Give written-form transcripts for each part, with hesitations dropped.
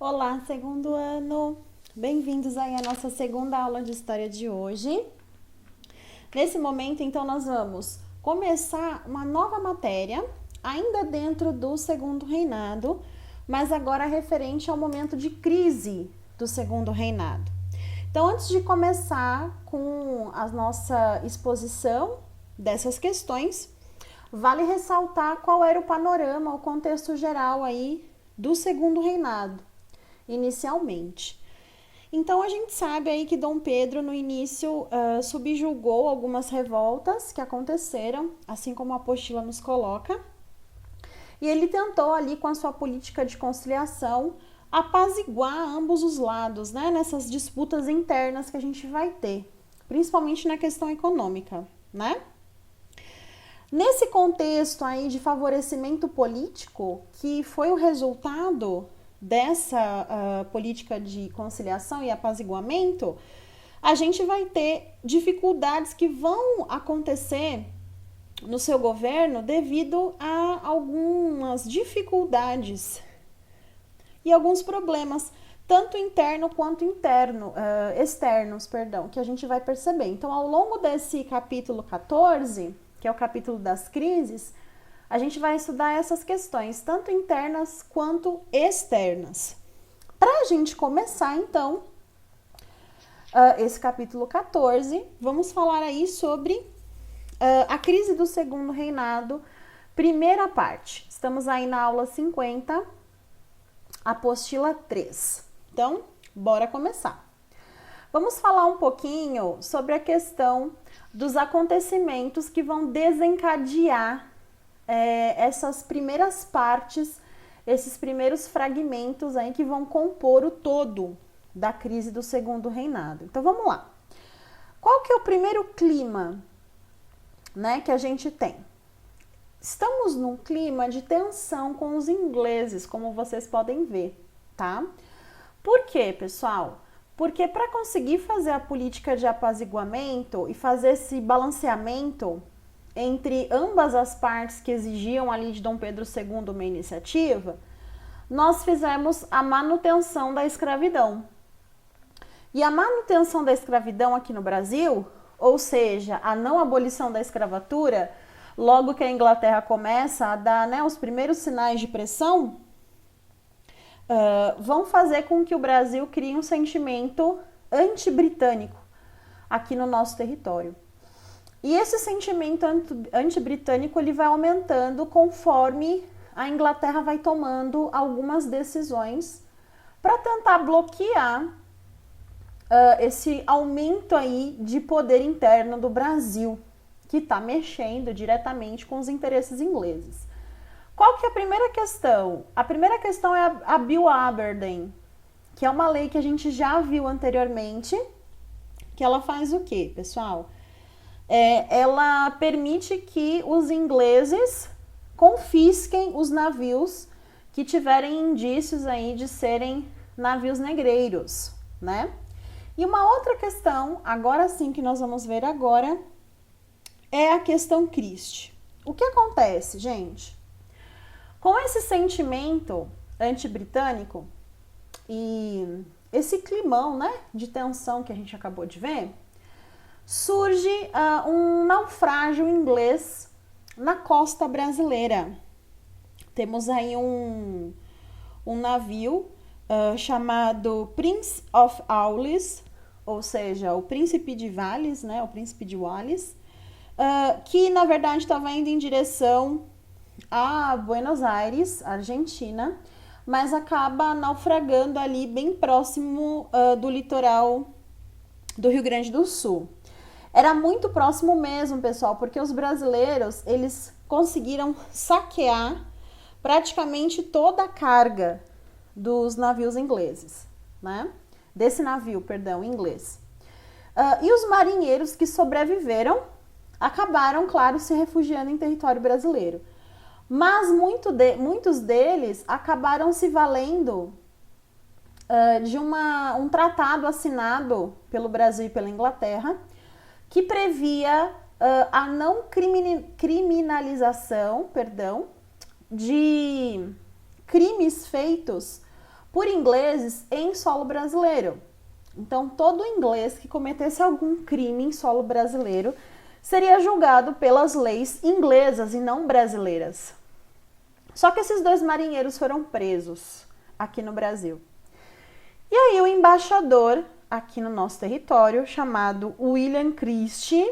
Olá, segundo ano! Bem-vindos aí à nossa segunda aula de história de hoje. Nesse momento, então, nós vamos começar uma nova matéria, ainda dentro do segundo reinado, mas agora referente ao momento de crise do segundo reinado. Então, antes de começar com a nossa exposição dessas questões, vale ressaltar qual era o panorama, o contexto geral aí do segundo reinado, inicialmente. Então a gente sabe aí que Dom Pedro no início subjugou algumas revoltas que aconteceram, assim como a apostila nos coloca, e ele tentou ali com a sua política de conciliação apaziguar ambos os lados, né, nessas disputas internas que a gente vai ter, principalmente na questão econômica, né? Nesse contexto aí de favorecimento político, que foi o resultado dessa política de conciliação e apaziguamento, a gente vai ter dificuldades que vão acontecer no seu governo devido a algumas dificuldades e alguns problemas, tanto interno quanto externos, que a gente vai perceber. Então, ao longo desse capítulo 14, que é o capítulo das crises, a gente vai estudar essas questões, tanto internas quanto externas. Para a gente começar, então, esse capítulo 14, vamos falar aí sobre a crise do segundo reinado, primeira parte. Estamos aí na aula 50, apostila 3. Então, bora começar. Vamos falar um pouquinho sobre a questão dos acontecimentos que vão desencadear essas primeiras partes, esses primeiros fragmentos aí que vão compor o todo da crise do segundo reinado. Então vamos lá. Qual que é o primeiro clima, né, que a gente tem? Estamos num clima de tensão com os ingleses, como vocês podem ver, tá? Por quê, pessoal? Porque para conseguir fazer a política de apaziguamento e fazer esse balanceamento entre ambas as partes que exigiam ali de Dom Pedro II uma iniciativa, nós fizemos a manutenção da escravidão. E a manutenção da escravidão aqui no Brasil, ou seja, a não abolição da escravatura, logo que a Inglaterra começa a dar, né, os primeiros sinais de pressão, vão fazer com que o Brasil crie um sentimento anti-britânico aqui no nosso território. E esse sentimento anti-britânico ele vai aumentando conforme a Inglaterra vai tomando algumas decisões para tentar bloquear esse aumento aí de poder interno do Brasil, que está mexendo diretamente com os interesses ingleses. Qual que é a primeira questão? A primeira questão é a Bill Aberdeen, que é uma lei que a gente já viu anteriormente, que ela faz o quê, pessoal? Ela permite que os ingleses confisquem os navios que tiverem indícios aí de serem navios negreiros, né? E uma outra questão, agora sim que nós vamos ver agora, é a questão Christie. O que acontece, gente? Com esse sentimento anti-britânico e esse climão, né, de tensão que a gente acabou de ver, surge um naufrágio inglês na costa brasileira. Temos aí um navio chamado Prince of Wales, ou seja, o Príncipe de Wales, né, o Príncipe de Wales, que na verdade estava indo em direção a Buenos Aires, Argentina, mas acaba naufragando ali bem próximo do litoral do Rio Grande do Sul. Era muito próximo mesmo, pessoal, porque os brasileiros, eles conseguiram saquear praticamente toda a carga dos navios ingleses, né? Desse navio, perdão, inglês. E os marinheiros que sobreviveram acabaram, claro, se refugiando em território brasileiro. Mas muitos deles acabaram se valendo de um tratado assinado pelo Brasil e pela Inglaterra, que previa a não criminalização, de crimes feitos por ingleses em solo brasileiro. Então, todo inglês que cometesse algum crime em solo brasileiro seria julgado pelas leis inglesas e não brasileiras. Só que esses 2 marinheiros foram presos aqui no Brasil. E aí o embaixador aqui no nosso território, chamado William Christie,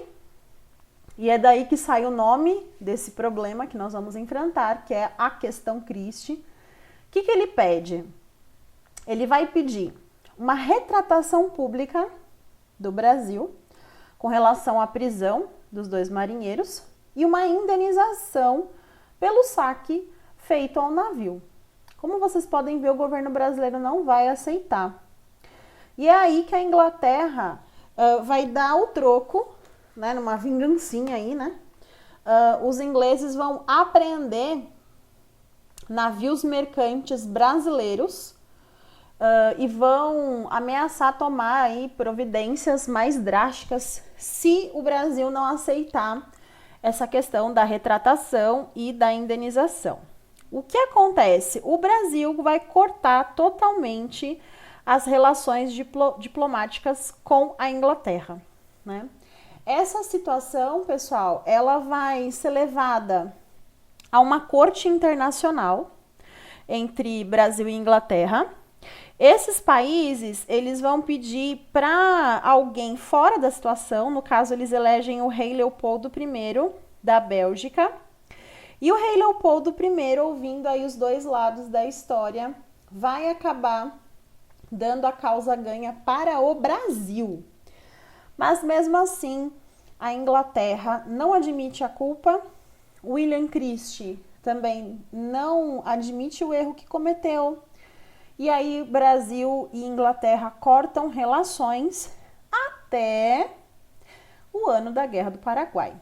e é daí que sai o nome desse problema que nós vamos enfrentar, que é a questão Christie. O que ele pede? Ele vai pedir uma retratação pública do Brasil com relação à prisão dos 2 marinheiros e uma indenização pelo saque feito ao navio. Como vocês podem ver, o governo brasileiro não vai aceitar. E é aí que a Inglaterra vai dar o troco, né, numa vingancinha aí, né? Os ingleses vão apreender navios mercantes brasileiros e vão ameaçar tomar aí providências mais drásticas se o Brasil não aceitar essa questão da retratação e da indenização. O que acontece? O Brasil vai cortar totalmente as relações diplomáticas com a Inglaterra, né? Essa situação, pessoal, ela vai ser levada a uma corte internacional entre Brasil e Inglaterra. Esses países, eles vão pedir para alguém fora da situação, no caso eles elegem o rei Leopoldo I da Bélgica, e o rei Leopoldo I, ouvindo aí os 2 lados da história, vai acabar dando a causa ganha para o Brasil. Mas mesmo assim, a Inglaterra não admite a culpa, William Christie também não admite o erro que cometeu, e aí Brasil e Inglaterra cortam relações até o ano da Guerra do Paraguai,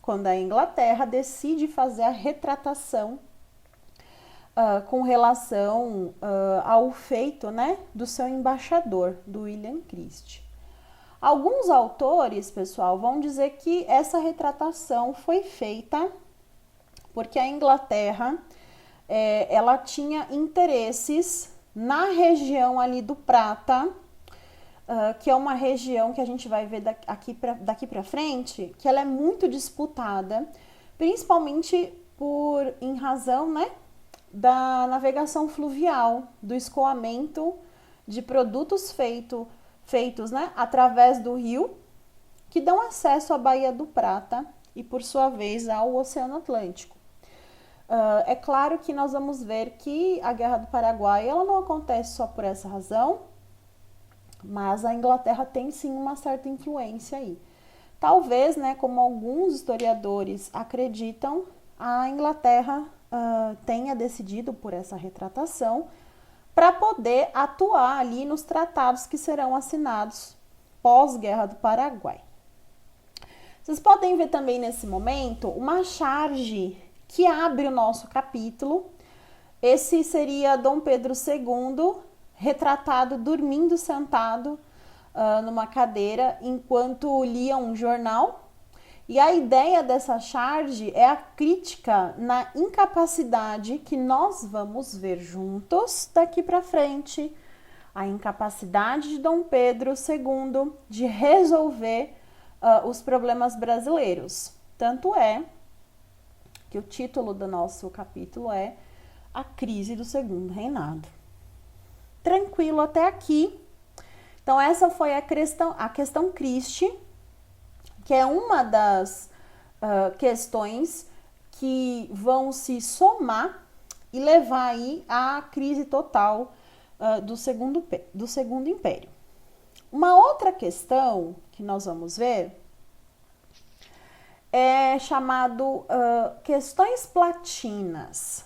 quando a Inglaterra decide fazer a retratação com relação ao feito, né, do seu embaixador, do William Christie. Alguns autores, pessoal, vão dizer que essa retratação foi feita porque a Inglaterra ela tinha interesses na região ali do Prata, que é uma região que a gente vai ver daqui para frente, que ela é muito disputada, principalmente em razão, né, da navegação fluvial, do escoamento de produtos feitos, né, através do rio, que dão acesso à Baía do Prata e, por sua vez, ao Oceano Atlântico. É claro que nós vamos ver que a Guerra do Paraguai ela não acontece só por essa razão, mas a Inglaterra tem sim uma certa influência aí. Talvez, né, como alguns historiadores acreditam, a Inglaterra tenha decidido por essa retratação para poder atuar ali nos tratados que serão assinados pós-Guerra do Paraguai. Vocês podem ver também nesse momento uma charge que abre o nosso capítulo. Esse seria Dom Pedro II, retratado dormindo sentado numa cadeira enquanto lia um jornal. E a ideia dessa charge é a crítica na incapacidade que nós vamos ver juntos daqui para frente, a incapacidade de Dom Pedro II de resolver os problemas brasileiros. Tanto é que o título do nosso capítulo é A Crise do Segundo Reinado. Tranquilo até aqui? Então essa foi a questão Christie, que é uma das questões que vão se somar e levar aí à crise total do Segundo Império. Uma outra questão que nós vamos ver é chamado questões platinas.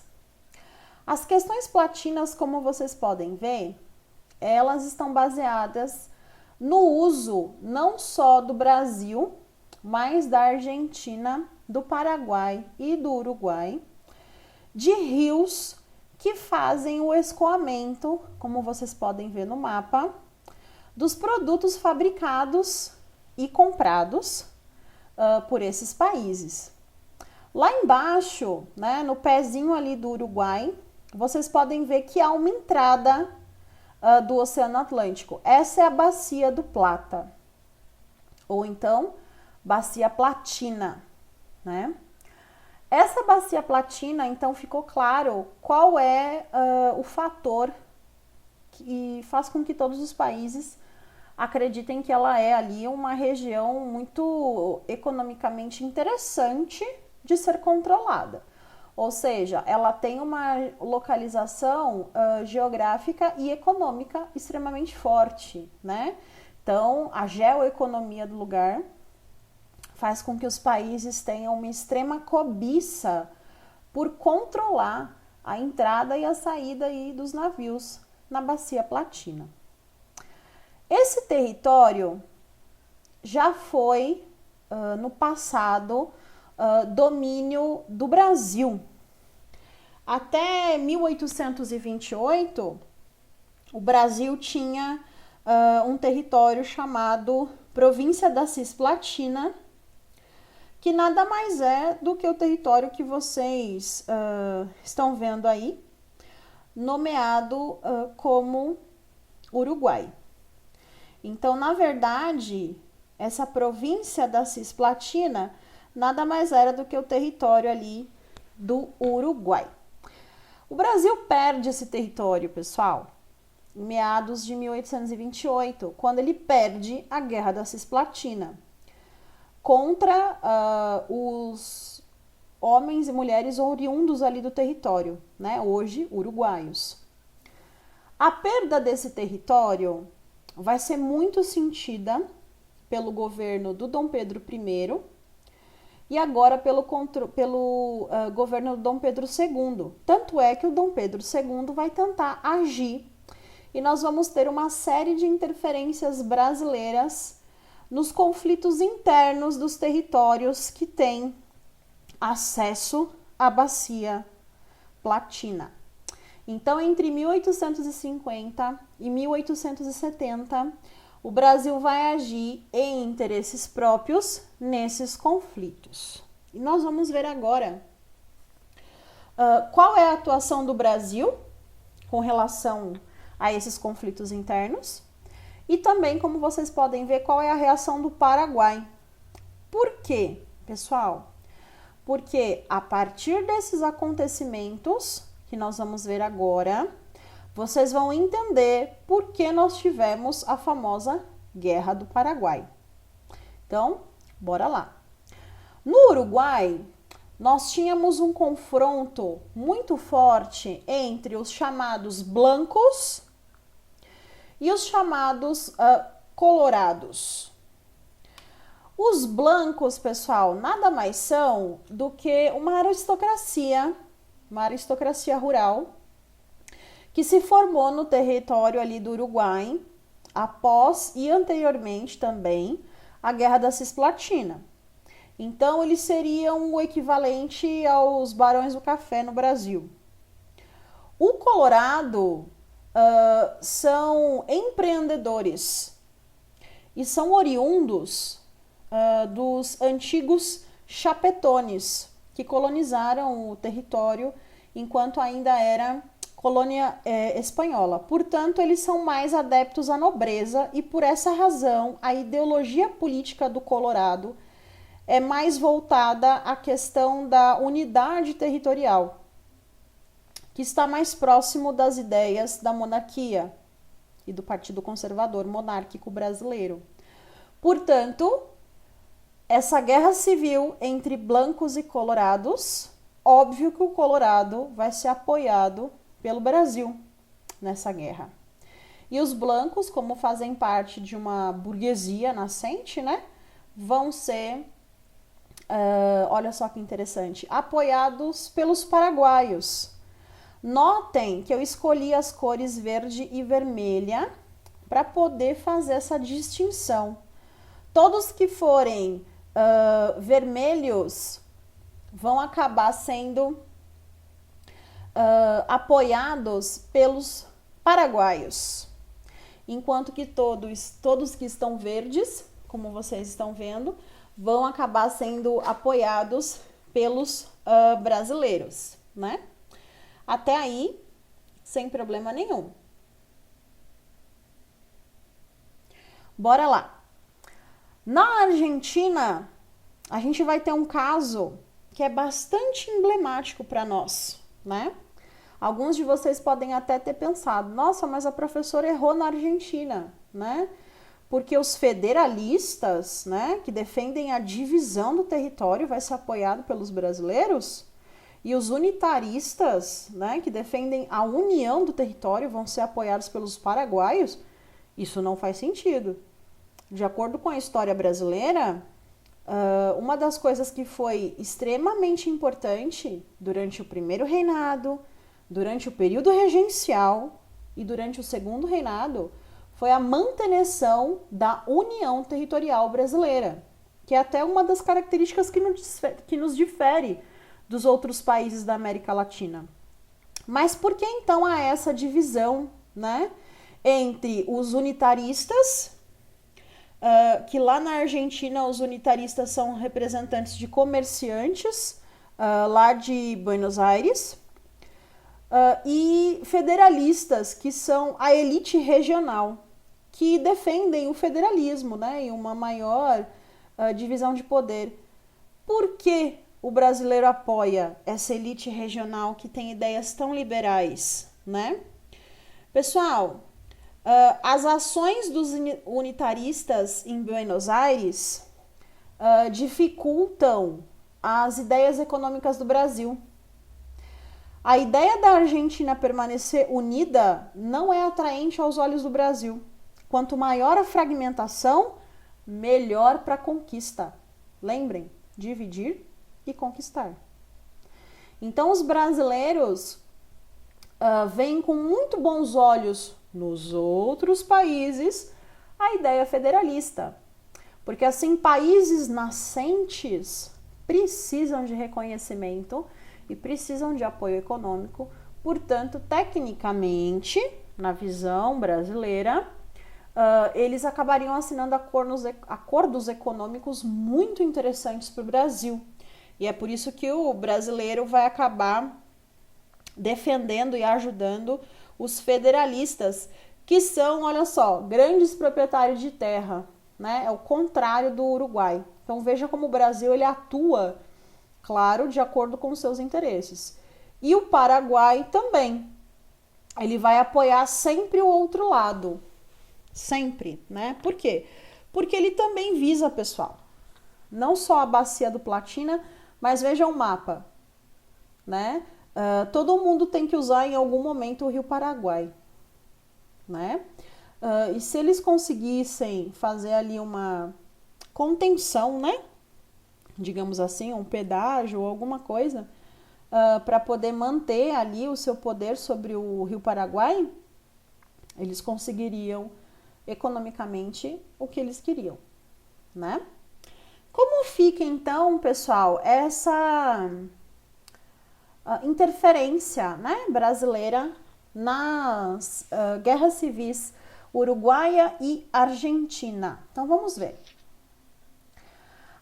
As questões platinas, como vocês podem ver, elas estão baseadas no uso não só do Brasil, mas da Argentina, do Paraguai e do Uruguai, de rios que fazem o escoamento, como vocês podem ver no mapa, dos produtos fabricados e comprados por esses países. Lá embaixo, né, no pezinho ali do Uruguai, vocês podem ver que há uma entrada do Oceano Atlântico. Essa é a Bacia do Plata, ou então Bacia Platina, né? Essa Bacia Platina, então, ficou claro qual é o fator que faz com que todos os países acreditem que ela é ali uma região muito economicamente interessante de ser controlada. Ou seja, ela tem uma localização geográfica e econômica extremamente forte, né? Então, a geoeconomia do lugar faz com que os países tenham uma extrema cobiça por controlar a entrada e a saída aí dos navios na Bacia Platina. Esse território já foi, no passado, domínio do Brasil. Até 1828, o Brasil tinha um território chamado Província da Cisplatina, que nada mais é do que o território que vocês estão vendo aí, nomeado como Uruguai. Então, na verdade, essa província da Cisplatina nada mais era do que o território ali do Uruguai. O Brasil perde esse território, pessoal, em meados de 1828, quando ele perde a Guerra da Cisplatina contra os homens e mulheres oriundos ali do território, né? Hoje uruguaios. A perda desse território vai ser muito sentida pelo governo do Dom Pedro I e agora pelo governo do Dom Pedro II. Tanto é que o Dom Pedro II vai tentar agir e nós vamos ter uma série de interferências brasileiras nos conflitos internos dos territórios que têm acesso à Bacia Platina. Então, entre 1850 e 1870, o Brasil vai agir em interesses próprios nesses conflitos. E nós vamos ver agora qual é a atuação do Brasil com relação a esses conflitos internos e também, como vocês podem ver, qual é a reação do Paraguai. Por quê, pessoal? Porque a partir desses acontecimentos que nós vamos ver agora, vocês vão entender por que nós tivemos a famosa Guerra do Paraguai. Então, bora lá. No Uruguai, nós tínhamos um confronto muito forte entre os chamados blancos e os chamados colorados. Os blancos, pessoal, nada mais são do que uma aristocracia rural que se formou no território ali do Uruguai após e anteriormente também a Guerra da Cisplatina. Então, eles seriam o equivalente aos Barões do Café no Brasil. O Colorado são empreendedores e são oriundos dos antigos chapetones que colonizaram o território enquanto ainda era colônia espanhola. Portanto, eles são mais adeptos à nobreza e, por essa razão, a ideologia política do Colorado é mais voltada à questão da unidade territorial, que está mais próximo das ideias da monarquia e do Partido Conservador Monárquico Brasileiro. Portanto, essa guerra civil entre blancos e colorados, óbvio que o Colorado vai ser apoiado pelo Brasil nessa guerra. E os blancos, como fazem parte de uma burguesia nascente, né, vão ser, olha só que interessante, apoiados pelos paraguaios. Notem que eu escolhi as cores verde e vermelha para poder fazer essa distinção. Todos que forem vermelhos vão acabar sendo apoiados pelos paraguaios, enquanto que todos que estão verdes, como vocês estão vendo, vão acabar sendo apoiados pelos brasileiros, né? Até aí, sem problema nenhum. Bora lá. Na Argentina, a gente vai ter um caso que é bastante emblemático para nós, né? Alguns de vocês podem até ter pensado, nossa, mas a professora errou na Argentina, né? Porque os federalistas, né, que defendem a divisão do território, vai ser apoiado pelos brasileiros, e os unitaristas, né, que defendem a união do território, vão ser apoiados pelos paraguaios. Isso não faz sentido. De acordo com a história brasileira, uma das coisas que foi extremamente importante durante o primeiro reinado, durante o período regencial e durante o segundo reinado foi a manutenção da união territorial brasileira, que é até uma das características que nos difere dos outros países da América Latina. Mas por que então há essa divisão, né, entre os unitaristas, que lá na Argentina os unitaristas são representantes de comerciantes lá de Buenos Aires, e federalistas, que são a elite regional, que defendem o federalismo, né, e uma maior divisão de poder. Por que o brasileiro apoia essa elite regional que tem ideias tão liberais, né? Pessoal, as ações dos unitaristas em Buenos Aires dificultam as ideias econômicas do Brasil. A ideia da Argentina permanecer unida não é atraente aos olhos do Brasil. Quanto maior a fragmentação, melhor para a conquista. Lembrem, dividir e conquistar. Então, os brasileiros veem com muito bons olhos nos outros países a ideia federalista. Porque, assim, países nascentes precisam de reconhecimento e precisam de apoio econômico. Portanto, tecnicamente, na visão brasileira, eles acabariam assinando acordos econômicos muito interessantes para o Brasil. E é por isso que o brasileiro vai acabar defendendo e ajudando os federalistas, que são, olha só, grandes proprietários de terra, né? É o contrário do Uruguai. Então veja como o Brasil ele atua, claro, de acordo com os seus interesses. E o Paraguai também. Ele vai apoiar sempre o outro lado. Sempre, né? Por quê? Porque ele também visa, pessoal, não só a bacia do Platina, mas veja o mapa, né? Todo mundo tem que usar em algum momento o Rio Paraguai, né? E se eles conseguissem fazer ali uma contenção, né? Digamos assim, um pedágio ou alguma coisa, para poder manter ali o seu poder sobre o Rio Paraguai, eles conseguiriam economicamente o que eles queriam, né? Como fica então, pessoal, essa interferência, né, brasileira nas guerras civis uruguaia e argentina? Então vamos ver.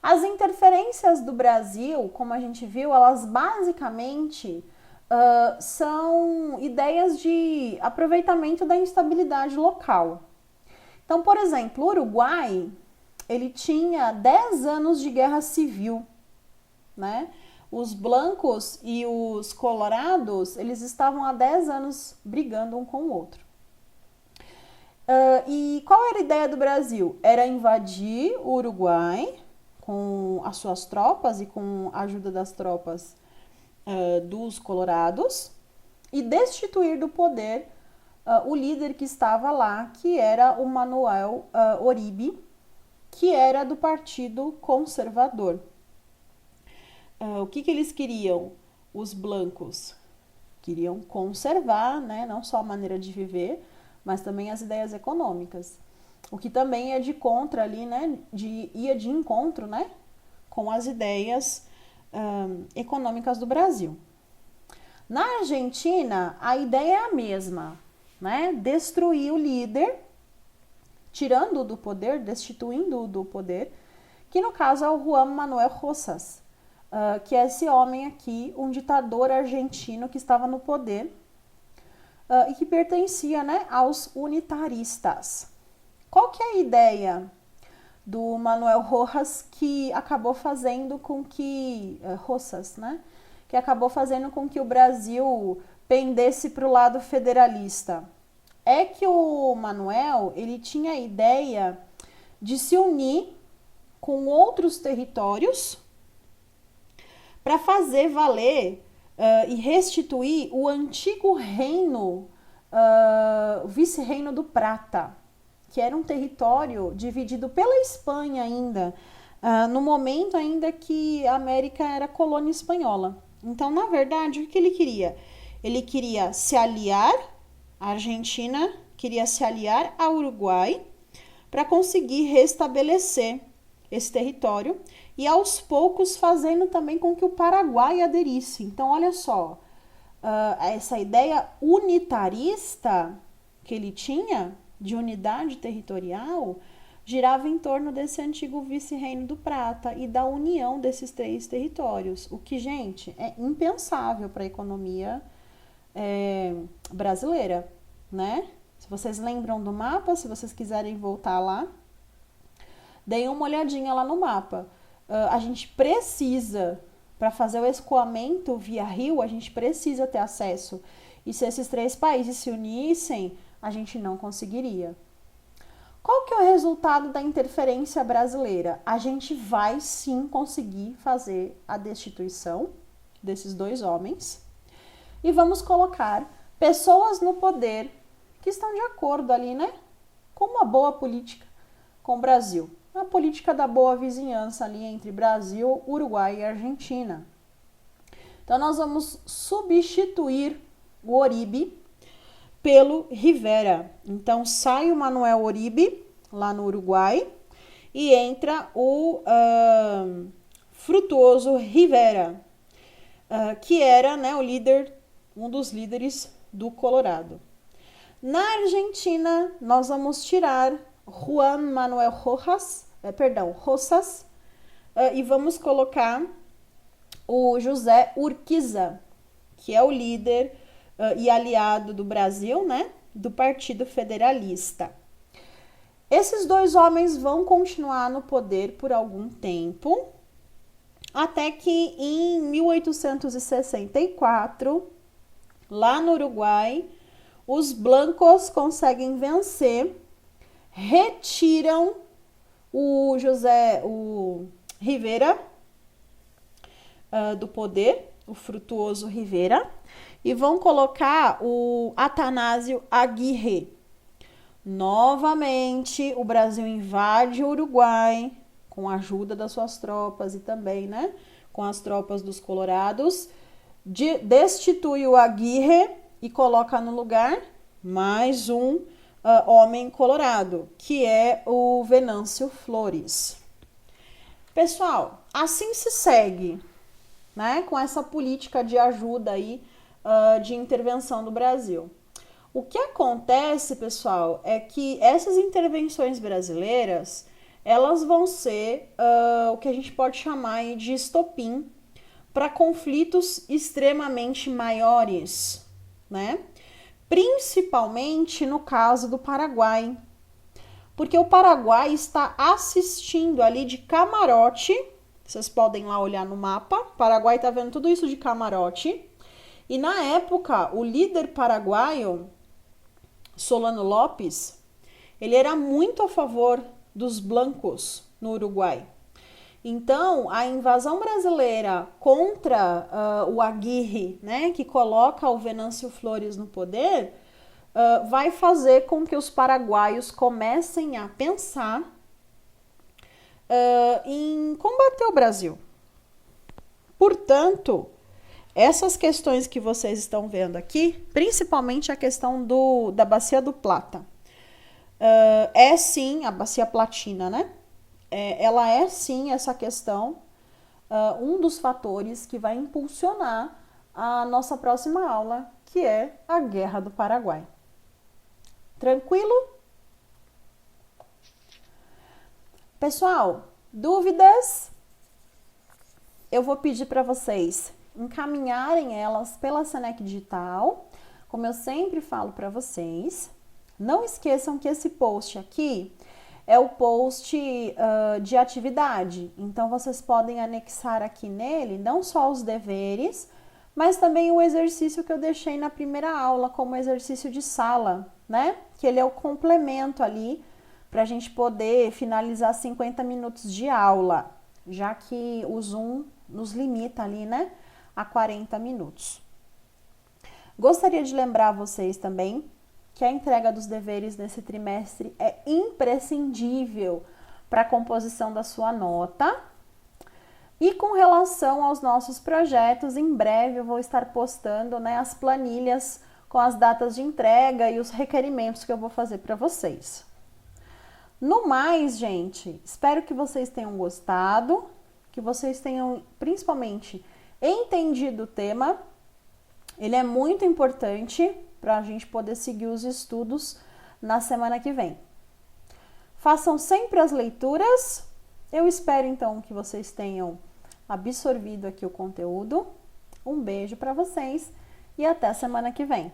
As interferências do Brasil, como a gente viu, elas basicamente são ideias de aproveitamento da instabilidade local. Então, por exemplo, o Uruguai, ele tinha 10 anos de guerra civil, né? Os blancos e os colorados, eles estavam há 10 anos brigando um com o outro. E qual era a ideia do Brasil? Era invadir o Uruguai com as suas tropas e com a ajuda das tropas dos colorados e destituir do poder o líder que estava lá, que era o Manuel Oribe, que era do Partido Conservador. O que eles queriam? Os blancos queriam conservar, né, não só a maneira de viver, mas também as ideias econômicas. O que também é de contra ali, né, ia de encontro, né, com as ideias econômicas do Brasil. Na Argentina, a ideia é a mesma, né, destruir o líder, tirando-o do poder, destituindo-o do poder, que no caso é o Juan Manuel Rosas, que é esse homem aqui, um ditador argentino que estava no poder e que pertencia, né, aos unitaristas. Qual que é a ideia do Manuel Rojas que acabou fazendo com que Rosas, né, que acabou fazendo com que o Brasil pendesse para o lado federalista? É que o Manuel, ele tinha a ideia de se unir com outros territórios para fazer valer e restituir o antigo reino, o vice-reino do Prata, que era um território dividido pela Espanha ainda, no momento ainda que a América era colônia espanhola. Então, na verdade, o que ele queria? Ele queria se aliar à Argentina, queria se aliar ao Uruguai para conseguir restabelecer esse território e aos poucos fazendo também com que o Paraguai aderisse. Então, olha só, essa ideia unitarista que ele tinha de unidade territorial girava em torno desse antigo vice-reino do Prata e da união desses 3 territórios, o que, gente, é impensável para a economia brasileira, né? Se vocês lembram do mapa, se vocês quiserem voltar lá, deem uma olhadinha lá no mapa. A gente precisa, para fazer o escoamento via rio, a gente precisa ter acesso. E se esses 3 países se unissem, a gente não conseguiria. Qual que é o resultado da interferência brasileira? A gente vai sim conseguir fazer a destituição desses 2 homens e vamos colocar pessoas no poder que estão de acordo ali, né, com uma boa política com o Brasil. A política da boa vizinhança ali entre Brasil, Uruguai e Argentina. Então, nós vamos substituir o Uribe pelo Rivera. Então, sai o Manuel Uribe, lá no Uruguai, e entra o Frutuoso Rivera, que era, né, o líder, um dos líderes do Colorado. Na Argentina, nós vamos tirar Juan Manuel Rosas, e vamos colocar o José Urquiza, que é o líder e aliado do Brasil, né, do Partido Federalista. Esses 2 homens vão continuar no poder por algum tempo, até que em 1864, lá no Uruguai, os blancos conseguem vencer, retiram o Rivera do poder, o Frutuoso Rivera, e vão colocar o Atanásio Aguirre. Novamente, o Brasil invade o Uruguai com a ajuda das suas tropas e também, né, com as tropas dos colorados, destitui o Aguirre e coloca no lugar mais um homem colorado, que é o Venâncio Flores. Pessoal, assim se segue, né, com essa política de ajuda aí, de intervenção do Brasil. O que acontece, pessoal, é que essas intervenções brasileiras, elas vão ser o que a gente pode chamar aí de estopim para conflitos extremamente maiores, né? Principalmente no caso do Paraguai, porque o Paraguai está assistindo ali de camarote, vocês podem lá olhar no mapa, o Paraguai está vendo tudo isso de camarote, e na época o líder paraguaio, Solano Lopes, ele era muito a favor dos blancos no Uruguai. Então, a invasão brasileira contra o Aguirre, né, que coloca o Venâncio Flores no poder, vai fazer com que os paraguaios comecem a pensar em combater o Brasil. Portanto, essas questões que vocês estão vendo aqui, principalmente a questão da Bacia do Plata, é sim a Bacia Platina, né? Ela é sim essa questão, um dos fatores que vai impulsionar a nossa próxima aula, que é a Guerra do Paraguai. Tranquilo? Pessoal, dúvidas? Eu vou pedir para vocês encaminharem elas pela Senec Digital. como eu sempre falo para vocês, não esqueçam que esse post aqui é o post de atividade. Então, vocês podem anexar aqui nele não só os deveres, mas também o exercício que eu deixei na primeira aula como exercício de sala, né? Que ele é o complemento ali para a gente poder finalizar 50 minutos de aula, já que o Zoom nos limita ali, né, a 40 minutos. Gostaria de lembrar vocês também que a entrega dos deveres nesse trimestre é imprescindível para a composição da sua nota. E com relação aos nossos projetos, em breve eu vou estar postando, né, as planilhas com as datas de entrega e os requerimentos que eu vou fazer para vocês. No mais, gente, espero que vocês tenham gostado, que vocês tenham principalmente entendido o tema. Ele é muito importante para a gente poder seguir os estudos na semana que vem. Façam sempre as leituras. Eu espero então que vocês tenham absorvido aqui o conteúdo. Um beijo para vocês e até a semana que vem.